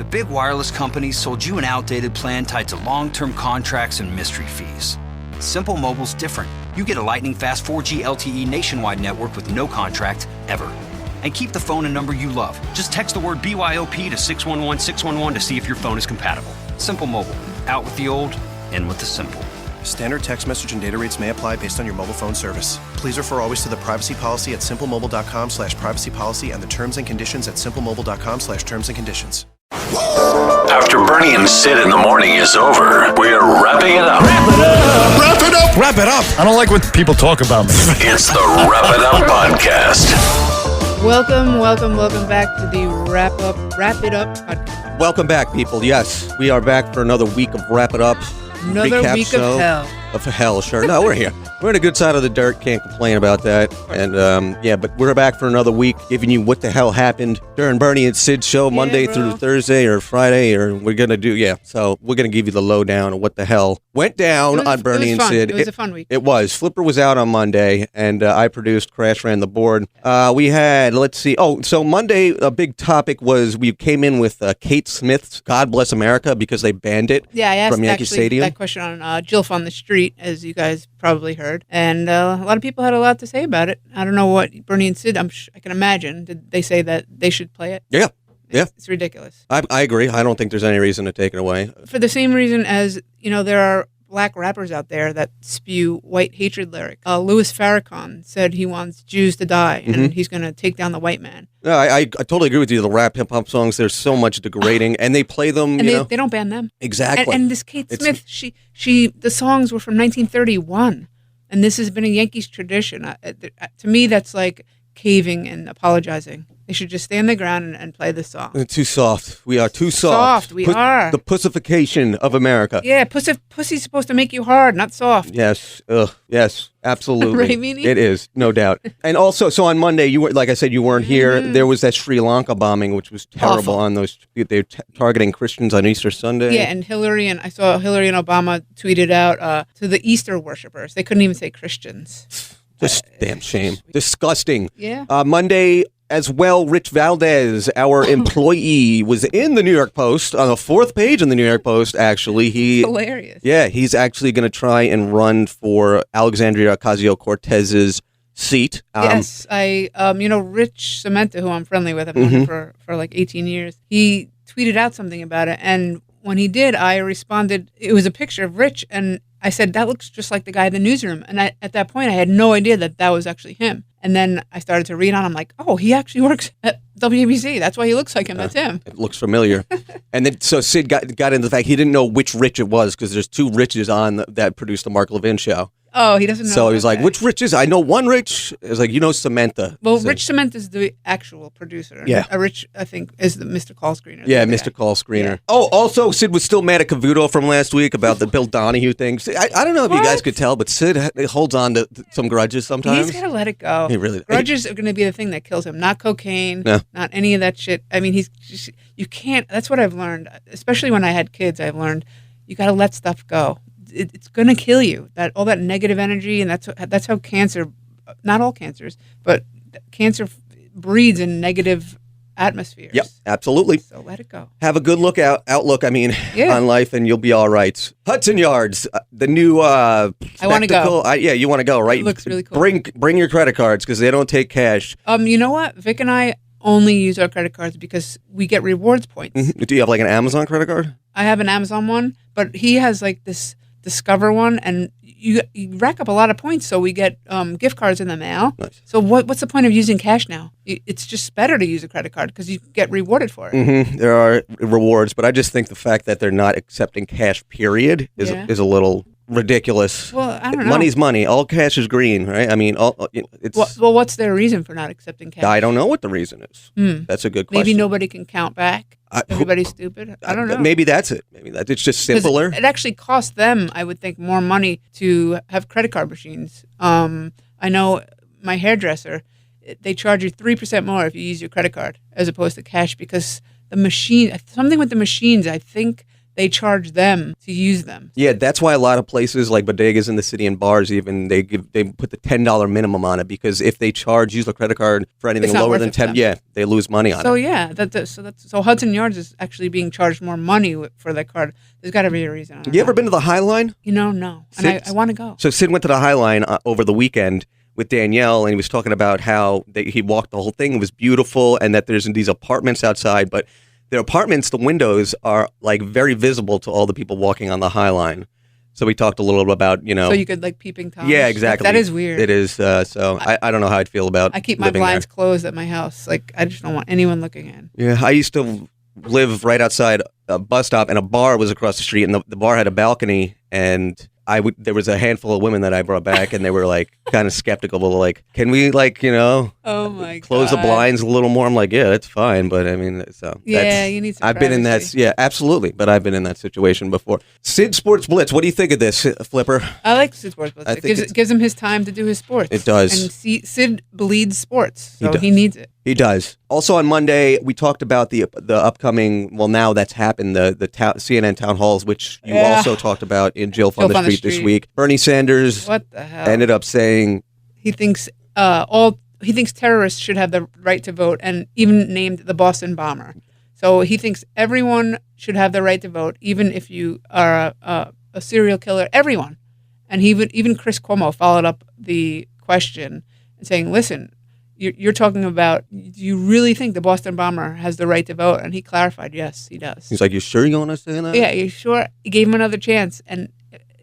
The big wireless companies sold you an outdated plan tied to long-term contracts and mystery fees. Simple Mobile's different. You get a lightning-fast 4G LTE nationwide network with no contract, ever. And keep the phone and number you love. Just text the word BYOP to 611-611 to see if your phone is compatible. Simple Mobile. Out with the old, in with the simple. Standard text message and data rates may apply based on your mobile phone service. Please refer always to the privacy policy at simplemobile.com/privacypolicy and the terms and conditions at simplemobile.com/terms and conditions. After Bernie and Sid in the morning is over, we're wrapping it up. Wrap it up! Wrap it up! Wrap it up! I don't like when people talk about me. It's the Wrap It Up Podcast. Welcome back to the Wrap It Up podcast. Welcome back, people. Yes, we are back for another week of Wrap It Up. Another recap week show of hell. Of hell, sure. No, we're here. We're on a good side of the dirt. Can't complain about that. And, but we're back for another week giving you what the hell happened during Bernie and Sid's show, Monday through Thursday or Friday, or we're going to do, so we're going to give you the lowdown of what the hell went down on Bernie and Sid. It was a fun week. It was. Flipper was out on Monday, and I produced, Crash ran the board. We had, let's see, so Monday, a big topic was we came in with Kate Smith's God Bless America because they banned it I asked from Yankee Stadium. That question on Jilf on the Street, as you guys probably heard. And a lot of people had a lot to say about it. I don't know what Bernie and Sid, I can imagine. Did they say that they should play it? Yeah. It's ridiculous. I agree. I don't think there's any reason to take it away. For the same reason as, there are black rappers out there that spew white hatred lyrics. Louis Farrakhan said he wants Jews to die, and he's going to take down the white man. No, I totally agree with you. The rap hip-hop songs, there's so much degrading, and they play them, and they don't ban them. Exactly. And this Kate Smith, the songs were from 1931, and this has been a Yankees tradition. To me, that's like caving and apologizing. They should just stand their ground and play the song. We're too soft. We are too soft. We are. The pussification of America. Yeah, pussy's supposed to make you hard, not soft. Yes. Yes, absolutely. Right, Meanie? It is, no doubt. And also, so on Monday, you were, like I said, you weren't here. There was that Sri Lanka bombing, which was terrible. Awful. On those. They're targeting Christians on Easter Sunday. Yeah, and I saw Hillary and Obama tweeted out to the Easter worshipers. They couldn't even say Christians. Just damn shame. Disgusting. Yeah. Monday as well, Rich Valdez, our employee, was in the New York Post, on the fourth page in the New York Post, actually. Hilarious. Yeah, he's actually going to try and run for Alexandria Ocasio-Cortez's seat. Yes, Rich Cementa, who I'm friendly with, I've known him for like 18 years, he tweeted out something about it, and when he did, I responded, it was a picture of Rich, and I said, that looks just like the guy in the newsroom. And at that point, I had no idea that was actually him. And then I started to read on. I'm like, oh, he actually works at WABC. That's why he looks like him. That's him. It looks familiar. And then so Sid got into the fact he didn't know which Rich it was because there's two Riches on that produced the Mark Levin show. Oh, he doesn't know. So he's like, which Rich is? I know one Rich. It's like, Cementa. Well, Rich Cementa is the actual producer. Yeah. Rich, I think, is the Mr. Call Screener. Yeah, Mr. Call Screener. Yeah. Oh, also, Sid was still mad at Cavuto from last week about the Bill Donahue thing. I don't know if you guys could tell, but Sid holds on to some grudges sometimes. He's got to let it go. He really Grudges are going to be the thing that kills him, not cocaine, not any of that shit. I mean, you can't, that's what I've learned, especially when I had kids, I've learned you got to let stuff go. It's going to kill you. All that negative energy, and that's how cancer, not all cancers, but cancer breeds in negative atmospheres. Yep, absolutely. So let it go. Have a good outlook, on life, and you'll be all right. Hudson Yards, the new I want to go. You want to go, right? It looks really cool. Bring your credit cards because they don't take cash. You know what? Vic and I only use our credit cards because we get rewards points. Do you have like an Amazon credit card? I have an Amazon one, but he has like this Discover one, and you rack up a lot of points, so we get gift cards in the mail. Nice. So what's the point of using cash now? It's just better to use a credit card because you get rewarded for it. There are rewards, but I just think the fact that they're not accepting cash, period, is a little ridiculous. Well, I don't know. Money's money. All cash is green, right? I mean, it's. Well, what's their reason for not accepting cash? I don't know what the reason is. That's a good question. Maybe nobody can count back. Everybody's stupid. I don't know. Maybe that's it. Maybe it's just simpler. It actually costs them, I would think, more money to have credit card machines. I know my hairdresser, they charge you 3% more if you use your credit card as opposed to cash because the machine, something with the machines, I think they charge them to use them. Yeah, that's why a lot of places like bodegas in the city and bars even they put the $10 minimum on it, because if they use a credit card for anything It's not lower worth than it for 10, them. yeah, they lose money on So it. yeah, so Hudson Yards is actually being charged more money for that card. There's got to be a reason. I don't You ever know. been to the High Line? No, and Sid- I want to go. So Sid went to the High Line over the weekend with Danielle, and he was talking about how he walked the whole thing. It was beautiful, and that there's these apartments outside, but their apartments, the windows are like very visible to all the people walking on the High Line. So we talked a little bit about, So you could like peeping Tom. yeah, exactly. That is weird. It is. So I don't know how I'd feel about I keep my living blinds there. closed at my house. Like I just don't want anyone looking in. Yeah, I used to live right outside a bus stop, and a bar was across the street, and the bar had a balcony, and there was a handful of women that I brought back, and they were like kind of skeptical, like, can we Oh my god. close the blinds a little more? I'm like, yeah, that's fine, but I mean, so Yeah, that's, you need some I've been in that, privacy. yeah, absolutely, but I've been in that situation before. Sid Sports Blitz, what do you think of this, Flipper? I like Sid Sports Blitz. I It think gives him his time to do his sports. It does. And Sid bleeds sports, so does. he needs it. He does. Also on Monday, we talked about the upcoming. Well, now that's happened. The CNN town halls, which you Yeah. also talked about in Jill on Jill the on the Street this Street. week. Bernie Sanders What the hell? ended up saying, He thinks he thinks terrorists should have the right to vote, and even named the Boston bomber. So he thinks everyone should have the right to vote, even if you are a serial killer. Everyone, and even Chris Cuomo followed up the question and saying, "Listen, you're talking about. Do you really think the Boston bomber has the right to vote?" And he clarified, "Yes, he does." he's like, "You sure you want to say that?" Yeah, you sure? He gave him another chance, and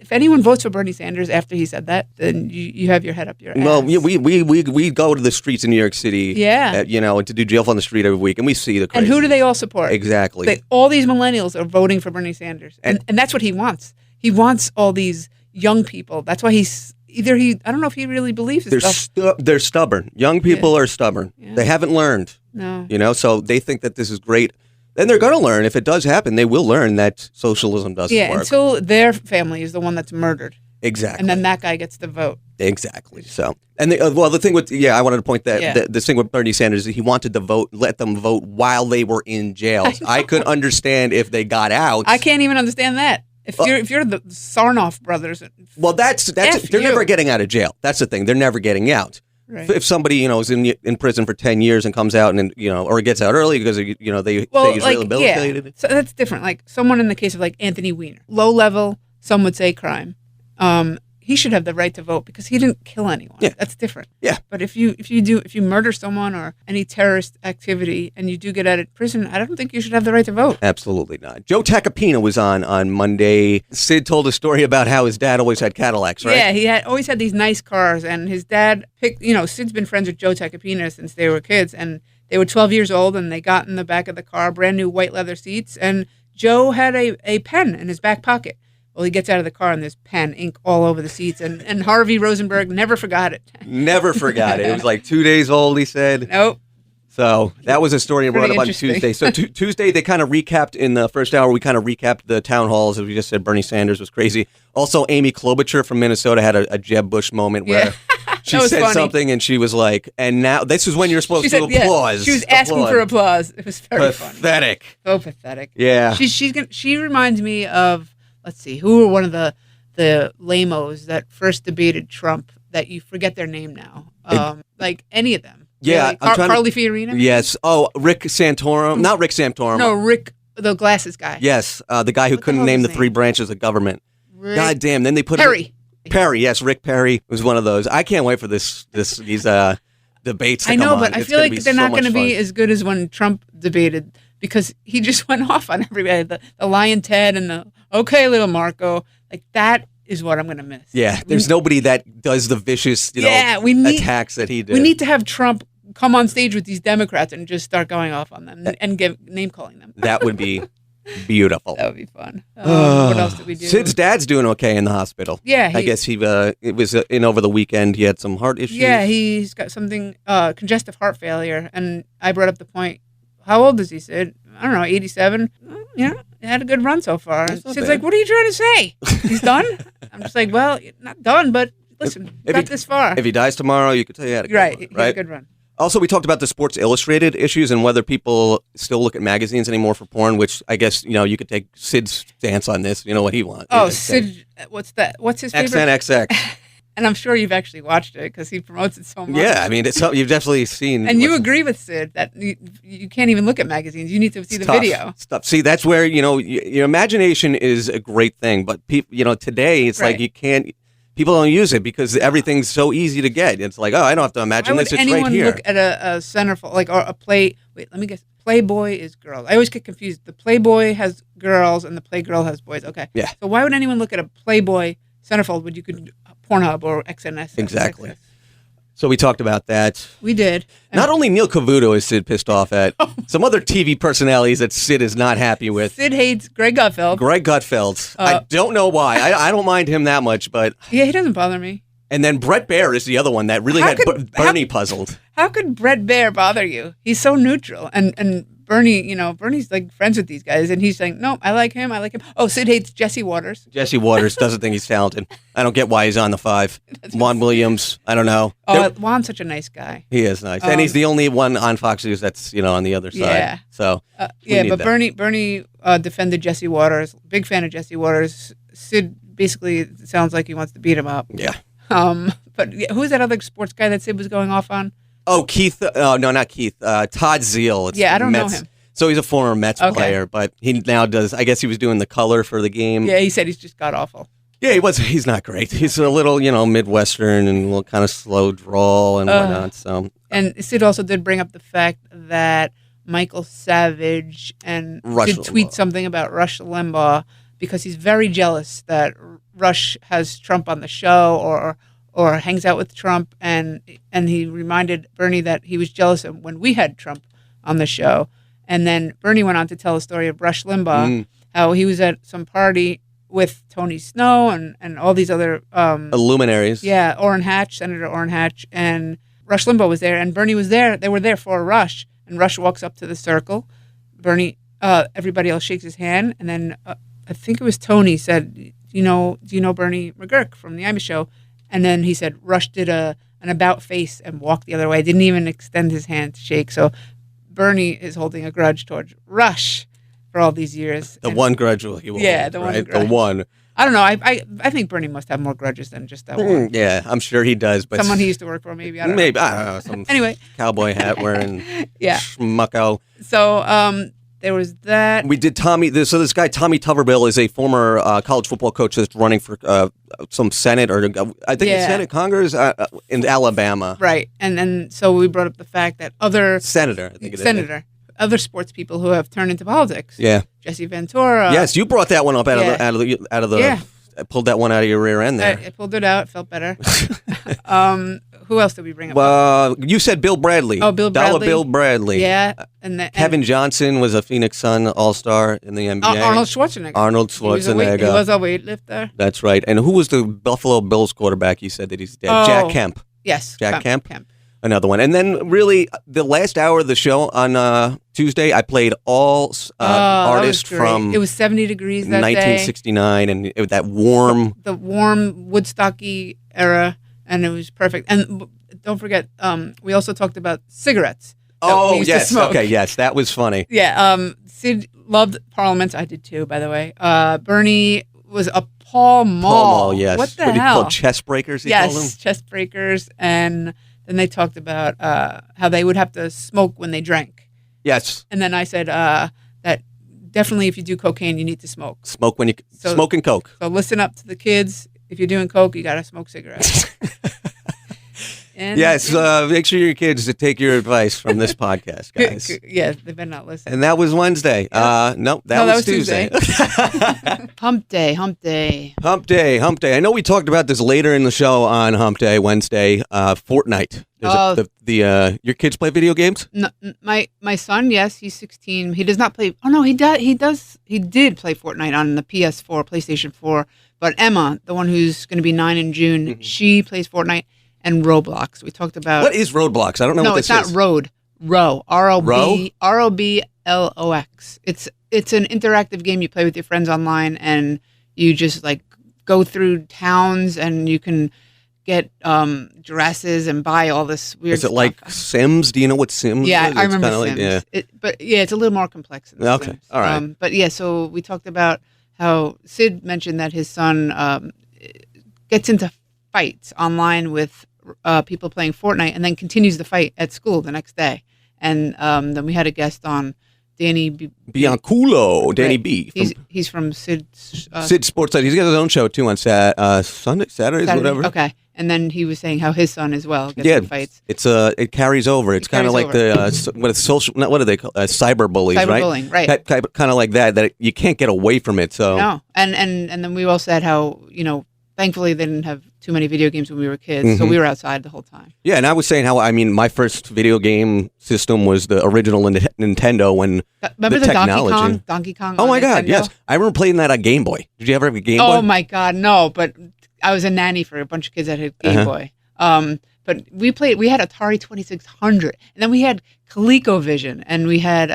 if anyone votes for Bernie Sanders after he said that, then you have your head up your ass. Well, we go to the streets in New York City, Yeah. and to do Jill on the Street every week, and we see the And crazy. who do they all support? Exactly. All these millennials are voting for Bernie Sanders, and that's what he wants. He wants all these young people. That's why I don't know if he really believes this stuff. They're stubborn. Young people are stubborn. Yeah. They haven't learned. No. So they think that this is great. And they're going to learn. If it does happen, they will learn that socialism doesn't Yeah, work. until their family is the one that's murdered, Exactly. and then that guy gets the vote. Exactly. So, and the thing with, I wanted to point that Yeah. the thing with Bernie Sanders is he wanted to let them vote while they were in jail. I could understand if they got out. I can't even understand that. If you're the Sarnoff brothers, Well, that's F they're you. never getting out of jail. That's the thing. They're never getting out. right. If somebody is in prison for 10 years and comes out and or gets out early because they say he's rehabilitated. So that's different. Like someone in the case of like Anthony Weiner, low level, some would say crime. He should have the right to vote because he didn't kill anyone. Yeah. That's different. Yeah. But if you murder someone or any terrorist activity and you do get out of prison, I don't think you should have the right to vote. Absolutely not. Joe Tacopina was on Monday. Sid told a story about how his dad always had Cadillacs, right? Yeah, he always had these nice cars, and his dad picked. Sid's been friends with Joe Tacopina since they were kids, and they were 12 years old, and they got in the back of the car, brand new white leather seats, and Joe had a pen in his back pocket. Well, he gets out of the car and there's pen, ink all over the seats, and Harvey Rosenberg never forgot it. Never forgot it. It was like 2 days old, he said. Nope. So that was a story I brought Pretty up on interesting. Tuesday. So Tuesday, they kind of recapped in the first hour. We kind of recapped the town halls. As we just said, Bernie Sanders was crazy. Also, Amy Klobuchar from Minnesota had a Jeb Bush moment where she That was said funny. something and she was like, and now this is when you're supposed She to said, yeah, applause. she was asking for applause. It was very funny. Pathetic. So pathetic. Yeah. She reminds me of, let's see, who were one of the lamos that first debated Trump that you forget their name now. Like any of them. Yeah, Really. I'm trying to- Carly Fiorina? Yes. Oh, Rick Santorum. Not Rick Santorum. No, Rick, the glasses guy. Yes, the guy who What the couldn't hell's name his the three name? branches of government. Rick God damn. Then they put Perry. Perry, yes, Rick Perry was one of those. I can't wait for these debates. That I know, come but on. I It's feel gonna like be they're so not much going to be fun. as good as when Trump debated because he just went off on everybody. The Lion Ted and the okay, little Marco. Like that is what I'm going to miss. Yeah, there's nobody that does the vicious, we need attacks that he did. We need to have Trump come on stage with these Democrats and just start going off on them and give name calling them. That would be beautiful. That would be fun. What else did we do? Sid's dad's doing okay in the hospital. Yeah, I guess it was in over the weekend. He had some heart issues. Yeah, he's got something congestive heart failure, and I brought up the point. How old is he, Sid? I don't know, 87. He had a good run so far. That's not Sid's bad. like, what are you trying to say? He's done? I'm just like, well, not done, but listen, If got he- this far. If he dies tomorrow, you could tell he had a good Right, one, he had right? a good run. Also, we talked about the Sports Illustrated issues and whether people still look at magazines anymore for porn, which I guess, you could take Sid's stance on this. You know what he wants. Oh, Sid, what's that? What's his favorite? XNXX. And I'm sure you've actually watched it because he promotes it so much. Yeah, I mean, it's something you've definitely seen. And you agree with Sid that you can't even look at magazines. You need to see the video. Stuff. See, that's where, your imagination is a great thing. But, today it's like you can't, people don't use it because everything's so easy to get. It's like, I don't have to imagine this. It's right here. Why would anyone look at a centerfold, or a play? Wait, let me guess. Playboy is girls. I always get confused. The Playboy has girls and the Playgirl has boys. Okay. Yeah. So why would anyone look at a Playboy centerfold when you could Pornhub or XNS? Exactly. So we talked about that. We did. Not only Neil Cavuto is Sid pissed off at, some other TV personalities that Sid is not happy with. Sid hates Greg Gutfeld. Greg Gutfeld. I don't know why. I don't mind him that much, but... Yeah, he doesn't bother me. And then Brett Baer is the other one that really had Bernie puzzled. How could Brett Baer bother you? He's so neutral. And Bernie, Bernie's like friends with these guys. And he's saying, no, I like him. Oh, Sid hates Jesse Waters. Jesse Waters doesn't think he's talented. I don't get why he's on the 5. Juan Williams, I don't know. Oh, Juan's such a nice guy. He is nice. And he's the only one on Fox News that's, on the other side. Yeah. So, but Bernie defended Jesse Waters. Big fan of Jesse Waters. Sid basically sounds like he wants to beat him up. Yeah. But who's that other sports guy that Sid was going off on? Oh, Keith. No, not Keith. Todd Zeal. Yeah, I don't know him. So he's a former Mets player, but he now does. I guess he was doing the color for the game. Yeah, he said he's just got awful. Yeah, he was. He's not great. He's a little, Midwestern and a little kind of slow drawl and whatnot. So. And Sid also did bring up the fact that Michael Savage and did tweet something about Rush Limbaugh because he's very jealous that Rush has Trump on the show or hangs out with Trump, and he reminded Bernie that he was jealous of when we had Trump on the show. And then Bernie went on to tell a story of Rush Limbaugh, how he was at some party with Tony Snow and all these other luminaries. Yeah, Senator Orrin Hatch, and Rush Limbaugh was there, and Bernie was there. They were there for Rush, and Rush walks up to the circle. Bernie, everybody else shakes his hand, and then I think it was Tony said, do you know Bernie McGurk from the Amy Show? And then he said Rush did an about face and walked the other way. Didn't even extend his hand to shake. So Bernie is holding a grudge towards Rush for all these years. One grudge he will hold, the one right? grudge. The one. I don't know. I think Bernie must have more grudges than just that one. Yeah, I'm sure he does. But someone he used to work for, maybe. I don't know. Some anyway, cowboy hat wearing schmucko. So there was that. We did Tommy. So this guy Tommy Tuberville is a former college football coach that's running for some Senate or I think it's Senate Congress in Alabama. Right, and so we brought up the fact that other Senator, I think it is. Other sports people who have turned into politics. Yeah, Jesse Ventura. Yes, you brought that one up out of the. Yeah. I pulled that one out of your rear end there. I pulled it out. It felt better. Who else did we bring up? You said Bill Bradley. Oh, Bill Bradley. Dollar Bill Bradley. Yeah. Kevin Johnson was a Phoenix Sun All-Star in the NBA. Arnold Schwarzenegger. He was a weightlifter. That's right. And who was the Buffalo Bills quarterback? You said that he's dead. Jack Kemp. Yes. Jack Kemp. Another one. And then really the last hour of the show on Tuesday, I played all artists from... It was 70 degrees that 1969 day. And that warm... The warm Woodstocky era, and it was perfect. And don't forget, we also talked about cigarettes. Oh, yes. Okay, yes. That was funny. Yeah. Sid loved Parliaments. I did too, by the way. Bernie was a Pall Mall. Pall Mall, yes. What the hell? Called chest breakers, he called them? Chest breakers. And then they talked about how they would have to smoke when they drank. Yes. And then I said that definitely if you do cocaine, you need to smoke. Smoke when you smoke and coke. So listen up to the kids. If you're doing coke, you got to smoke cigarettes. Yes, make sure your kids take your advice from this podcast, guys. Yeah, they better not listen. And that was Wednesday. Nope, that was Tuesday. Hump day. Hump day. I know we talked about this later in the show on Hump Day, Wednesday. Fortnite. Your kids play video games? No, my son, yes, he's 16. He does not play. Oh no, he does. He did play Fortnite on the PS4, PlayStation 4. But Emma, the one who's going to be 9 in June, she plays Fortnite. And Roblox. We talked about... What is Roblox? I don't know what this is. No, it's not Road. Row. R-O-B-L-O-X. It's an interactive game you play with your friends online, and you just, go through towns, and you can get dresses and buy all this weird Is it stuff. like Sims? Do you know what Sims Yeah, is? I It's remember kinda Sims. Like, yeah. But it's a little more complex than Okay, Sims. all right. But yeah, so we talked about how Sid mentioned that his son gets into fights online with people playing Fortnite and then continues the fight at school the next day. And then we had a guest on, Danny Bianculo, Danny B. He's from Sid's Sid Sports Side. He's got his own show too on Saturdays, Saturday. whatever. Okay. And then he was saying how his son as well gets Yeah, in fights. it's it carries over. It's kind of like the what is social? Not what are they called? Cyber bullies, right? Cyberbullying, right. Kind of like that. That you can't get away from it. So No. And then we all said how, thankfully they didn't have too many video games when we were kids, so we were outside the whole time. yeah, and I was saying how my first video game system was the original Nintendo when Remember the technology. Donkey Kong? Oh on my God, Nintendo? yes, I remember playing that on Game Boy. Did you ever have a Game Boy? Oh my God, no! But I was a nanny for a bunch of kids that had Game Boy. But we had Atari 2600, and then we had ColecoVision, and we had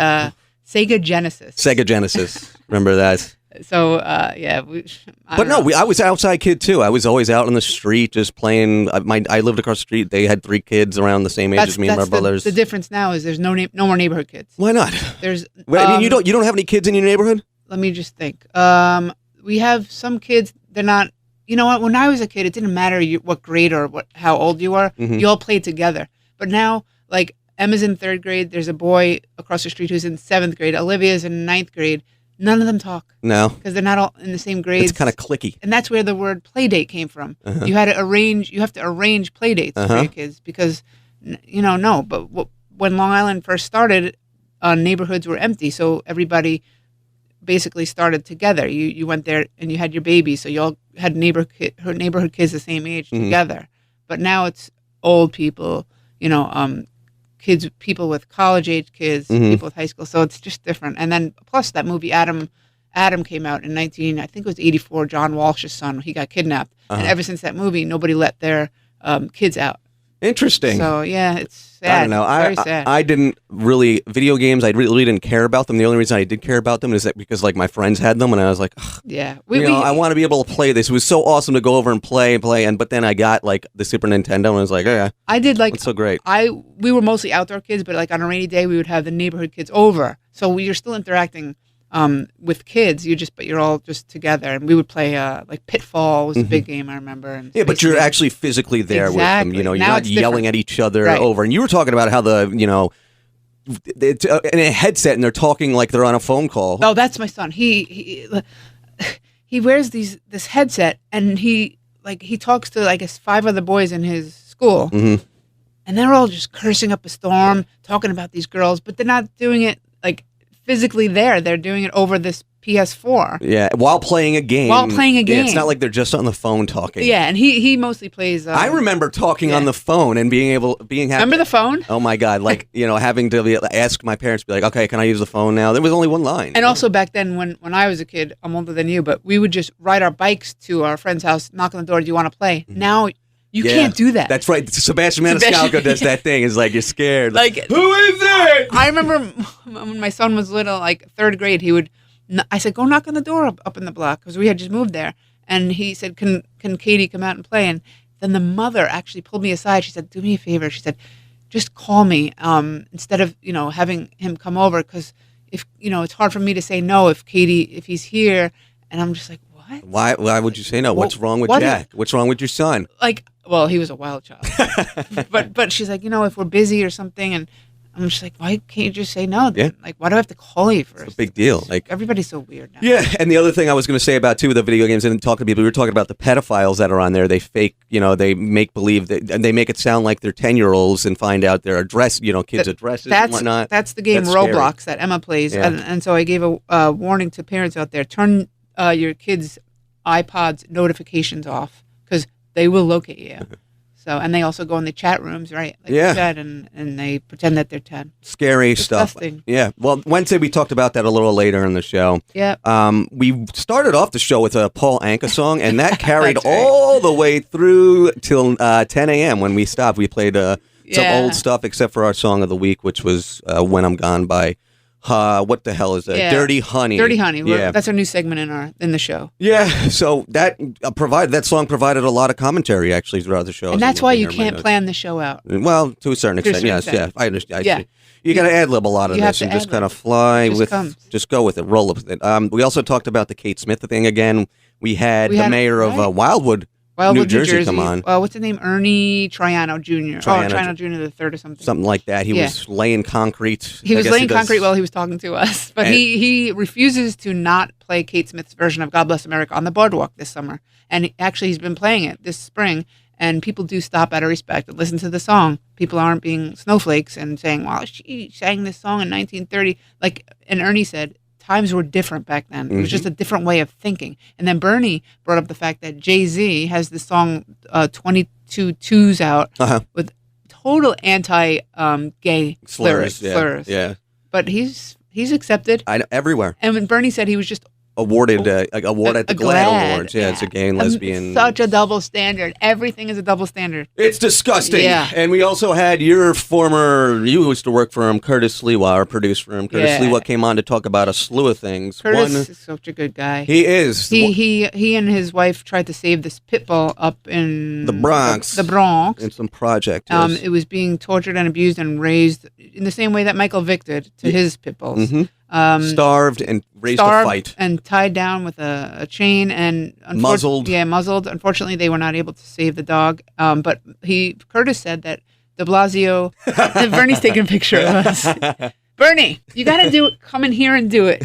Sega Genesis. Sega Genesis. Remember that? So yeah, I was an outside kid too. I was always out on the street just playing. I lived across the street. They had 3 kids around the same age as me and my brothers. The difference now is there's no more neighborhood kids. Why not? There's. I mean, you don't have any kids in your neighborhood? Let me just think. We have some kids. They're not. You know what? When I was a kid, it didn't matter what grade or how old you were. Mm-hmm. You all played together. But now, like Emma's in 3rd grade. There's a boy across the street who's in 7th grade. Olivia's in 9th grade. None of them talk No. because they're not all in the same grades. It's kind of clicky. And that's where the word play date came from. You have to arrange play dates for your kids because, no. But when Long Island first started, neighborhoods were empty, so everybody basically started together. You went there and you had your baby, so you all had neighborhood kids the same age together. But now it's old people, kids, people with college age kids, people with high school. So it's just different. And then plus that movie Adam came out in I think it was 84. John Walsh's son, he got kidnapped, and ever since that movie, nobody let their kids out. Interesting. So yeah, it's sad. I don't know. It's very sad. I didn't really video games. I really didn't care about them. The only reason I did care about them is that because like my friends had them, and I was like, yeah, I want to be able to play this. It was so awesome to go over and play, but then I got like the Super Nintendo, and I was like, yeah, I did like it's so great. We were mostly outdoor kids, but like on a rainy day, we would have the neighborhood kids over, so you're still interacting with kids. But you're all just together, and we would play like Pitfall was a big game I remember. And Yeah, but you're actually physically there with them. You're Now not it's yelling different. at each other Right. over. And you were talking about how it's in a headset and they're talking like they're on a phone call. Oh, that's my son. He wears this headset and he talks to I guess 5 other boys in his school, and they're all just cursing up a storm, talking about these girls, but they're not doing it like physically there. They're doing it over this PS4. Yeah, while playing a game. Yeah, it's not like they're just on the phone talking. Yeah, and he mostly plays. I remember talking on the phone and being happy. Remember the phone? Oh my God! Like having to ask my parents, be like, "Okay, can I use the phone now?" There was only one line. And also back then, when I was a kid, I'm older than you, but we would just ride our bikes to our friend's house, knock on the door. Do you want to play? Now you can't do that. That's right. Sebastian Maniscalco does that thing. It's like you're scared. Like, who is it? I remember when my son was little, like 3rd grade, I said, go knock on the door up in the block because we had just moved there. And he said, can Katie come out and play? And then the mother actually pulled me aside. She said, do me a favor. She said, just call me instead of, having him come over because if, it's hard for me to say no if he's here. And I'm just like, what? Why would you say no? What's wrong with what Jack? What's wrong with your son? Like, well, he was a wild child. but she's like, if we're busy or something, and I'm just like, why can't you just say no? Then? Yeah. Like, why do I have to call you first? It's a big deal. Like everybody's so weird now. Yeah, and the other thing I was going to say about too the video games and talking to people, we were talking about the pedophiles that are on there. They fake, they make believe that, and they make it sound like they're 10-year-olds and find out their address, kids' addresses and whatnot. That's the game That's Roblox scary. that Emma plays, Yeah. and so I gave a warning to parents out there: turn your kids' iPods notifications off because they will locate you. So, and they also go in the chat rooms, right? Like you said, and they pretend that they're 10. Scary Disgusting. stuff. Yeah. Well, Wednesday we talked about that a little later in the show. Yeah. We started off the show with a Paul Anka song, and that carried That's right. all the way through till 10 a.m. when we stopped. We played some old stuff, except for our song of the week, which was "When I'm Gone" by What the hell is that? Yeah. Dirty Honey. Dirty Honey. Yeah. That's our new segment in the show. Yeah. So that that song provided a lot of commentary actually throughout the show. And that's why you can't plan the show out. Well, to a certain extent, yes. extent. Yeah, I understand. Yeah. You got to ad-lib a lot of You have this to and just ad-lib. kind of fly Just with, comes. just go with it, roll with it. We also talked about the Kate Smith thing again. We had the mayor of Wildwood, New Jersey come on. What's his name? Ernie Triano Jr. Triano Jr. the third or something. Something like that. He was laying concrete. He was laying concrete while he was talking to us. But he refuses to not play Kate Smith's version of God Bless America on the boardwalk this summer. And actually, he's been playing it this spring. And people do stop out of respect and listen to the song. People aren't being snowflakes and saying, well, she sang this song in 1930. And Ernie said, times were different back then. It was just a different way of thinking. And then Bernie brought up the fact that Jay-Z has the song 22 Twos out with total anti-gay slurs. Yeah. But he's accepted. Everywhere. And when Bernie said he was just Awarded at the GLAAD Awards. Yeah, it's a gay and lesbian. Such a double standard. Everything is a double standard. It's disgusting. Yeah. And we also had you used to work for him, Curtis Lewa, or produced for him. Curtis Lewa came on to talk about a slew of things. Curtis is such a good guy. He is. He and his wife tried to save this pit bull up in the Bronx. The Bronx. In some project. Yes. It was being tortured and abused and raised in the same way that Michael Vick did to his pit bulls. Starved and raised to fight. And tied down with a chain and muzzled. Yeah, muzzled. Unfortunately, they were not able to save the dog. But Curtis said that de Blasio, Bernie's taking a picture of us. Bernie, you got to come in here and do it.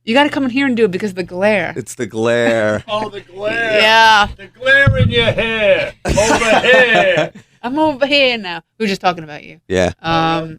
You got to come in here and do it because of the glare. It's the glare. Oh, the glare. Yeah. The glare in your hair. Over here. I'm over here now. We were just talking about you. Yeah.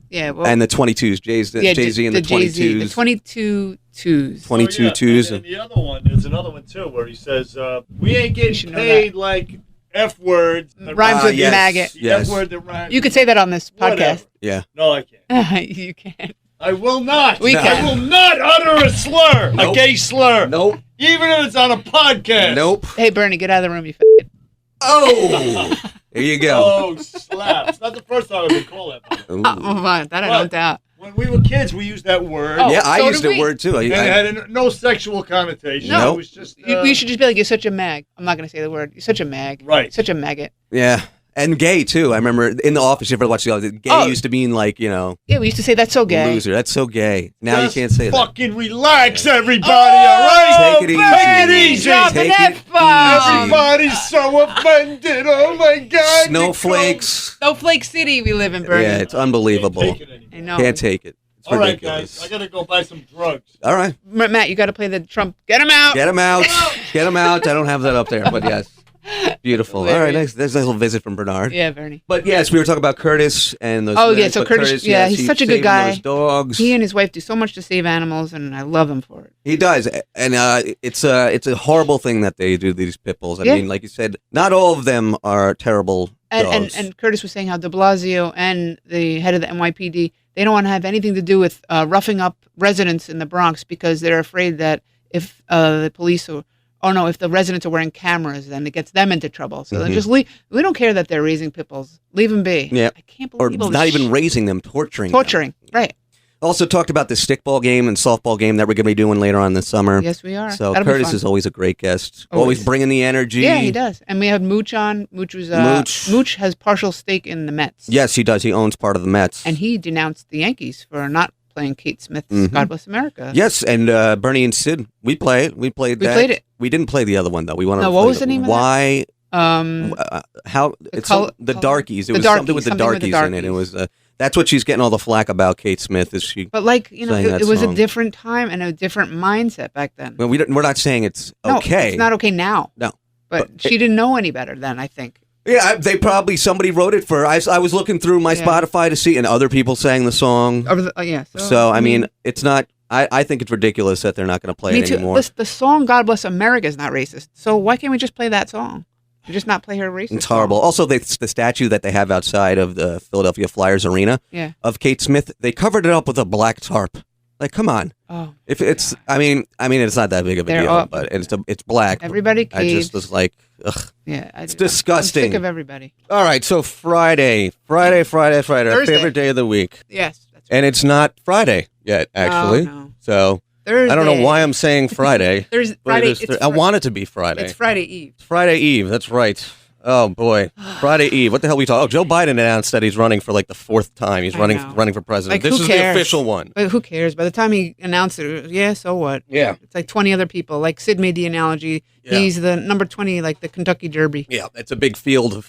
Yeah. Well, and the 22s. Jay-Z and the 22s. The 22 twos. 22 twos. And the other one, there's another one too, where he says, we ain't getting paid like F words. Rhymes with maggot. Yes. F word that rhymes. You could say that on this podcast. Whatever. Yeah. No, I can't. You can't. I will not. We can. I will not utter a slur. Nope. A gay slur. Nope. Even if it's on a podcast. Nope. Hey, Bernie, get out of the room, you f***ing. Oh! There you go. Oh, slap. It's not the first time I've been called that. Ooh. Oh, fine. That I don't doubt. When we were kids, we used that word. Oh, Yeah, I so used did that we. word too. And it had no sexual connotation. No. It was just... You should just be like, you're such a mag. I'm not going to say the word. You're such a mag. Right. Such a maggot. Yeah. And gay too. I remember in the office, you ever watched the office, gay used to mean like, Yeah, we used to say that's so gay. loser. That's so gay. Now just you can't say that. fucking relax, everybody, all right? Take it easy. Take it easy. Drop an Take it F-bomb. Everybody's so offended. Oh, my God. Snowflakes. Snowflake City we live in, Bernie. Yeah, it's unbelievable. Can't take it anymore. I know. Can't take it. It's All right, ridiculous. guys. I got to go buy some drugs. All right. Matt, you got to play the Trump. Get him out. Get him out. Get him out. I don't have that up there, but yes. Beautiful. All right, nice. There's a little visit from Bernard. Yeah, Bernie. But yes, we were talking about Curtis and those. Oh, yeah, so Curtis, yeah, he's such a good saving guy. Those dogs. He and his wife do so much to save animals, and I love him for it. He does, and it's a horrible thing that they do, these pit bulls. I Yeah. mean, like you said, not all of them are terrible dogs. And Curtis was saying how de Blasio and the head of the NYPD, they don't want to have anything to do with roughing up residents in the Bronx because they're afraid that if the police if the residents are wearing cameras, then it gets them into trouble. So then just leave. We don't care that they're raising pit bulls. Leave them be. Yeah. I can't or believe all not this even raising them, torturing them. torturing. Right. Also talked about the stickball game and softball game that we're going to be doing later on this summer. Yes, we are. So That'll be Curtis fun. is always a great guest. Always. Always bringing the energy. Yeah, he does. And we had Mooch on. Mooch was Mooch has partial stake in the Mets. Yes, he does. He owns part of the Mets. And he denounced the Yankees for not playing Kate Smith's God Bless America. Yes, and Bernie and Sid, we play it. We played that. played it. We didn't play the other one though. We wanted No, to what play was the name of that? Why? How? It's the Darkies. It was something with the Darkies in it. It was. That's what she's getting all the flack about. Kate Smith is she? But saying that it was song. a different time and a different mindset back then. Well, we're not saying it's No, okay. it's not okay now. No, But she didn't know any better then, I think. Yeah, somebody wrote it for her. I was looking through my Spotify to see, and other people sang the song. So I mean, it's not. I think it's ridiculous that they're not going to play it anymore. The song "God Bless America" is not racist. So why can't we just play that song? We just not play her racist. It's horrible. song? Also, the statue that they have outside of the Philadelphia Flyers arena of Kate Smith, they covered it up with a black tarp. Like, come on. Oh, if it's, I mean, it's not that big of a deal, but it's black. Everybody caves. I just was like, ugh. Yeah, it's disgusting. I'm sick of everybody. All right, so Friday, our Thursday. favorite day of the week. Yes, that's And it's not Friday yet, actually. no. So Thursday. I don't know why I'm saying Friday. There's but it Friday. is I want it to be Friday. It's Friday Eve. It's Friday Eve. That's right. Oh boy, Friday Eve. What the hell are we talking? Oh, Joe Biden announced that he's running for like the 4th time. He's I running know. for president. Like, This who is cares? the official one. But who cares? By the time he announced it, yeah, so what? Yeah. It's like 20 other people. Like Sid made the analogy. Yeah. He's the number 20, like the Kentucky Derby. Yeah, it's a big field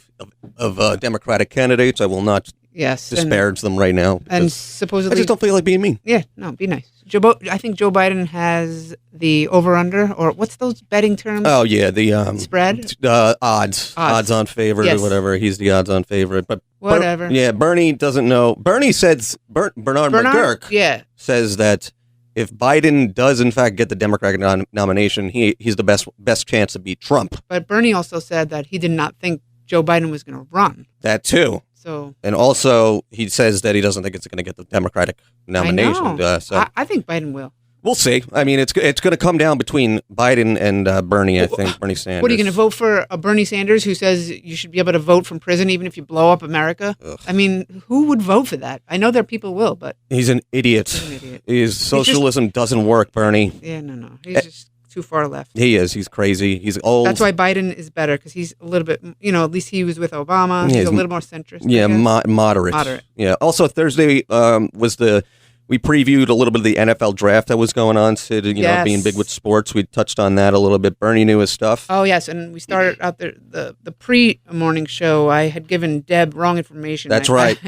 of Democratic candidates. I will not Yes. disparage them right now. And because supposedly. I just don't feel like being mean. Yeah, no, be nice. I think Joe Biden has the over-under, or what's those betting terms? Oh yeah, the Spread? odds on favorite Yes. or whatever. He's the odds on favorite, but Whatever. Bernie doesn't know. Bernie says Bernard McGurk Yeah. says that if Biden does in fact get the Democratic nomination, he's the best chance to beat Trump. But Bernie also said that he did not think Joe Biden was going to run. That too. So And also, he says that he doesn't think it's going to get the Democratic nomination. I know. So I think Biden will. we'll see. I mean, it's going to come down between Biden and Bernie. I think Bernie Sanders. What are you going to vote for? A Bernie Sanders who says you should be able to vote from prison even if you blow up America? Ugh. I mean, who would vote for that? I know there are people will, but He's an idiot. he's an idiot. Socialism doesn't work, Bernie. Yeah, no. He's just too far left. He is. He's crazy. He's old. That's why Biden is better, because he's a little bit, at least he was with Obama. Yeah, He's a he's little more centrist. I Yeah, guess. moderate. Moderate. Yeah. Also, Thursday we previewed a little bit of the NFL draft that was going on. Sid, Yes. being big with sports, we touched on that a little bit. Bernie knew his stuff. Oh, yes. And we started out the pre-morning show. I had given Deb wrong information. That's right.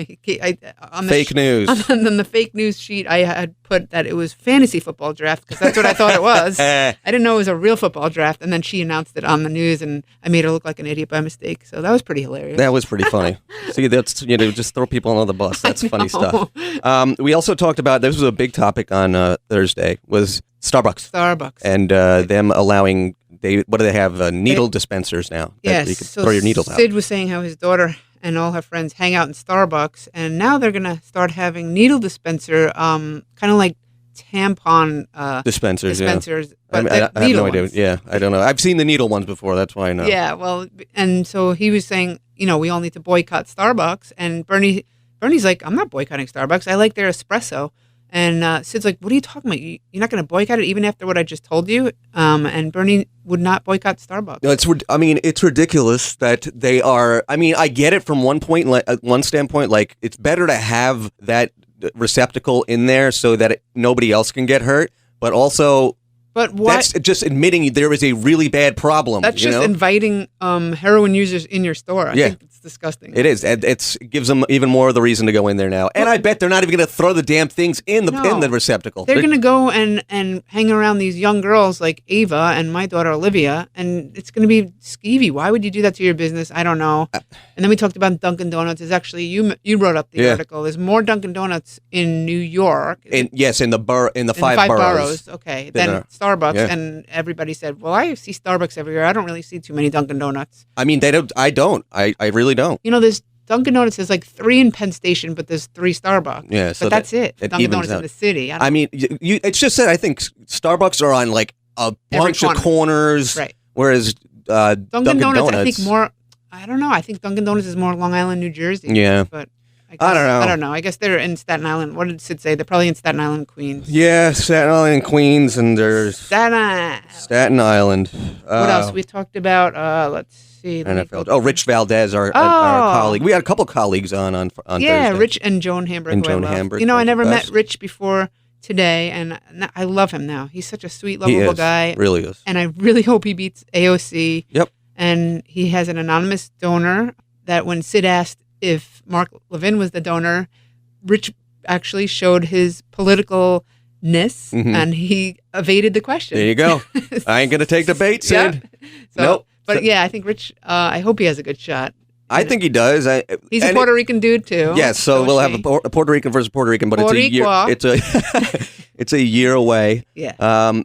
On the Fake news. On the fake news sheet, I had put that it was fantasy football draft, because that's what I thought it was. I didn't know it was a real football draft. And then she announced it on the news, and I made her look like an idiot by mistake. So that was pretty hilarious. That was pretty funny. See, that's just throw people under the bus. That's funny stuff. We also talked about, this was a big topic on Thursday, was Starbucks Starbucks. and them allowing what do they have, needle dispensers now that Yes. you can So throw your needles out. Sid was saying how his daughter and all her friends hang out in Starbucks, and now they're going to start having needle dispenser, kind of like tampon Dispensers, dispensers. yeah. But I they're have no needle idea. ones. Yeah, I don't know. I've seen the needle ones before. That's why I know. Yeah, well, and so he was saying, we all need to boycott Starbucks. And Bernie's like, I'm not boycotting Starbucks. I like their espresso. And Sid's like, what are you talking about? You're not going to boycott it even after what I just told you? And Bernie would not boycott Starbucks. No, it's ridiculous that they are. I mean, I get it from one standpoint. Like, it's better to have that receptacle in there so that nobody else can get hurt. But also, But why? that's just admitting there is a really bad problem. That's just inviting heroin users in your store. I Yeah. think it's disgusting. It is. It gives them even more of the reason to go in there now. And I bet they're not even going to throw the damn things in the receptacle. They're going to go and hang around these young girls like Ava and my daughter Olivia, and it's going to be skeevy. Why would you do that to your business? I don't know. And then we talked about Dunkin' Donuts. Is actually you wrote up the article. There's more Dunkin' Donuts in New York. In the five five boroughs. Okay, Then, then Starbucks, yeah. and everybody said, "Well, I see Starbucks everywhere. I don't really see too many Dunkin' Donuts." I mean, they don't. I don't. I really don't. There's Dunkin' Donuts. There's like 3 in Penn Station, but there's 3 Starbucks. Yeah, so but that's it. it Dunkin' evens Donuts out. in the city. I mean, it's just that I think Starbucks are on like a Every bunch of corner. corners, Right. whereas Dunkin' Donuts, I think more. I don't know. I think Dunkin' Donuts is more Long Island, New Jersey. Yeah. but I don't know. I don't know. I guess they're in Staten Island. What did Sid say? They're probably in Staten Island, Queens. Yeah, Staten Island and Queens, and there's Staten Island. What else? We talked about. Let's see. Let me NFL. go Oh, through. Rich Valdez, our Oh. colleague. We had a couple colleagues on Yeah, Thursday. Rich and Joan Hamburg. And who I Joan love. Hamburg, I both the never met best. Rich before today, and I love him now. He's such a sweet, He lovable is, guy. really is. And I really hope he beats AOC. Yep. And he has an anonymous donor that when Sid asked if Mark Levin was the donor, Rich actually showed his politicalness and he evaded the question. There you go. I ain't gonna take the bait, Sid. Yep. So, Nope. But yeah, I think Rich, I hope he has a good shot. I think he does. He's a Puerto Rican dude too. Yes, so we'll have she. a Puerto Rican versus Puerto Rican, but it's a year. Boricua. It's a it's a year away. Yeah. We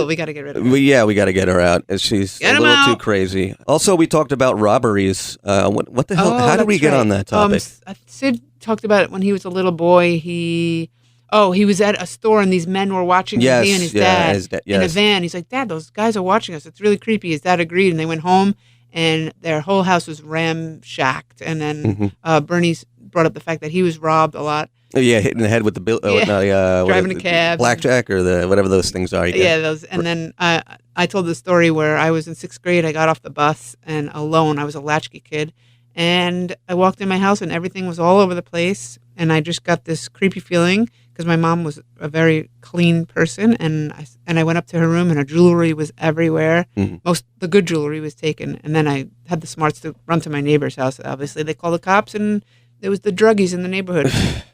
we got to get rid of her. we got to get her out. She's Get a 'em little out. too crazy. Also, we talked about robberies. What the hell? Oh, How did we that's get right. on that topic? Sid talked about it when he was a little boy. He was at a store and these men were watching Yes, he and his yeah, dad his dad, in a yes. van. He's like, Dad, those guys are watching us. It's really creepy. His dad agreed, and they went home, and their whole house was ramshacked. And then Bernie brought up the fact that he was robbed a lot. Yeah, hitting the head with the bill. Driving a cab. Blackjack or the whatever those things are. Yeah, those. And then I told the story where I was in 6th grade. I got off the bus and alone. I was a latchkey kid. And I walked in my house and everything was all over the place. And I just got this creepy feeling because my mom was a very clean person. And I went up to her room and her jewelry was everywhere. Mm-hmm. The good jewelry was taken. And then I had the smarts to run to my neighbor's house. Obviously, they called the cops and there was the druggies in the neighborhood.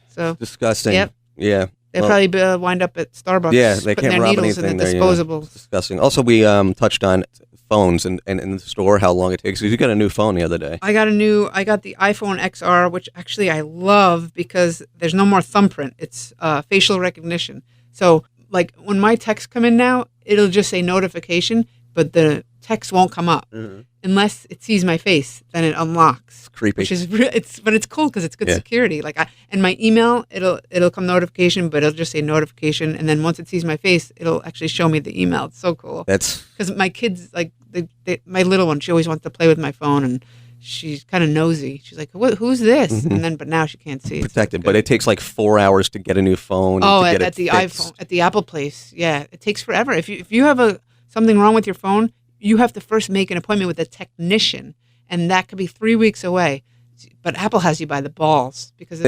So disgusting. Yep. Yeah. They'll probably wind up at Starbucks. Yeah, they putting can't their rob needles in anything the there. disposables. It's disgusting. Also, we touched on phones and in the store how long it takes. You got a new phone the other day. I got the iPhone XR, which actually I love because there's no more thumbprint. It's facial recognition. So like when my texts come in now, it'll just say notification, but the text won't come up unless it sees my face. Then it unlocks. It's creepy. Which is but it's cool because it's good security. Like and my email, it'll come notification, but it'll just say notification, and then once it sees my face, it'll actually show me the email. It's so cool. That's because my kids like my little one, she always wants to play with my phone and. She's kind of nosy. She's like, "Who's this?" But now she can't see. Protected, but it takes like 4 hours to get a new phone. Oh, to get at the iPhone, at the Apple place, yeah, it takes forever. If you have something wrong with your phone, you have to first make an appointment with a technician, and that could be 3 weeks away. But Apple has you by the balls because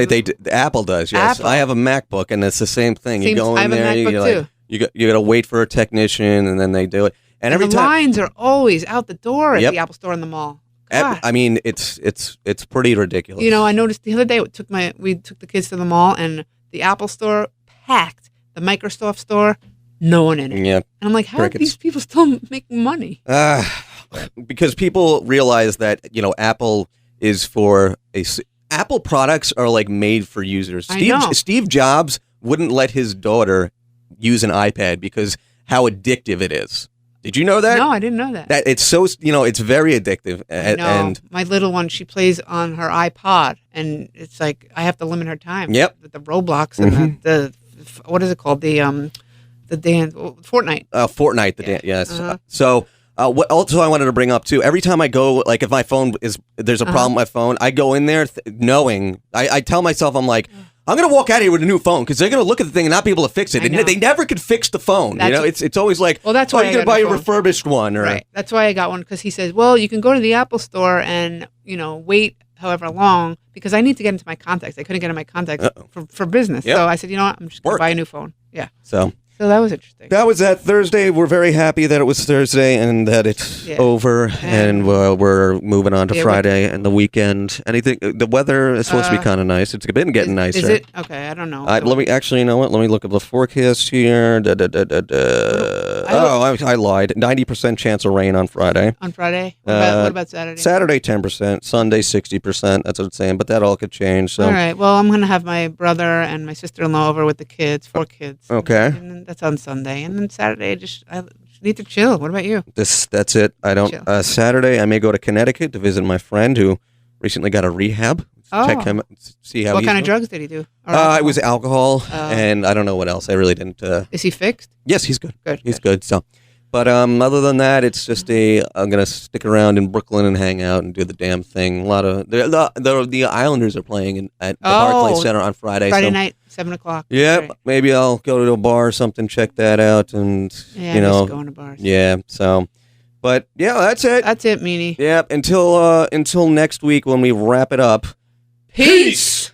Apple does. Yes, Apple. I have a MacBook, and it's the same thing. You go in I have there, a MacBook you're like, you got to wait for a technician, and then they do it. And every the time lines are always out the door at the Apple store in the mall. God. I mean, it's pretty ridiculous. You know, I noticed the other day we took the kids to the mall and the Apple store packed, the Microsoft store, no one in it. Yeah. And I'm like, how are these people still making money? Because people realize that, Apple is Apple products are like made for users. Steve Jobs wouldn't let his daughter use an iPad because how addictive it is. Did you know that? No, I didn't know that. That it's so, it's very addictive. And my little one, she plays on her iPod, and it's like I have to limit her time. Yep. The Roblox and the what is it called? The dance Fortnite. Fortnite. Yes. So. What also I wanted to bring up too, every time I go, like if my phone there's a problem with my phone, I go in there knowing, I tell myself, I'm like, I'm going to walk out of here with a new phone because they're going to look at the thing and not be able to fix it. And they never could fix the phone. It's always like, well, that's why you're going to buy a refurbished one. Or, right. That's why I got one because he says, well, you can go to the Apple store and, wait however long because I need to get into my contacts. I couldn't get in my contacts for business. Yep. So I said, you know what, I'm just going to buy a new phone. Yeah. So that was interesting. That was that Thursday. We're very happy that it was Thursday and that it's over, and we're moving on to Friday and the weekend. Anything? The weather is supposed to be kind of nice. It's been getting nicer. Is it? Okay, I don't know. Let me actually. You know what? Let me look at the forecast here. I lied. 90% chance of rain on Friday. On Friday. What about Saturday? Saturday 10%. Sunday 60%. That's what it's saying. But that all could change. So. All right. Well, I'm gonna have my brother and my sister-in-law over with the kids. 4 kids. Okay. And that's on Sunday, and then Saturday, I just need to chill. What about you? That's it. I don't. Saturday, I may go to Connecticut to visit my friend who recently got a rehab. Check him, see how. What kind of drugs did he do? It was alcohol, and I don't know what else. I really didn't. Is he fixed? Yes, he's good. He's good. So, but other than that, it's just I'm gonna stick around in Brooklyn and hang out and do the damn thing. A lot of the Islanders are playing at the Barclays Center on Friday. Friday night, 7:00. Yeah, right. Maybe I'll go to a bar or something, check that out, and just going to bars. Yeah. So, but yeah, that's it. That's it, Meanie. Yeah. Until next week when we wrap it up. Peace.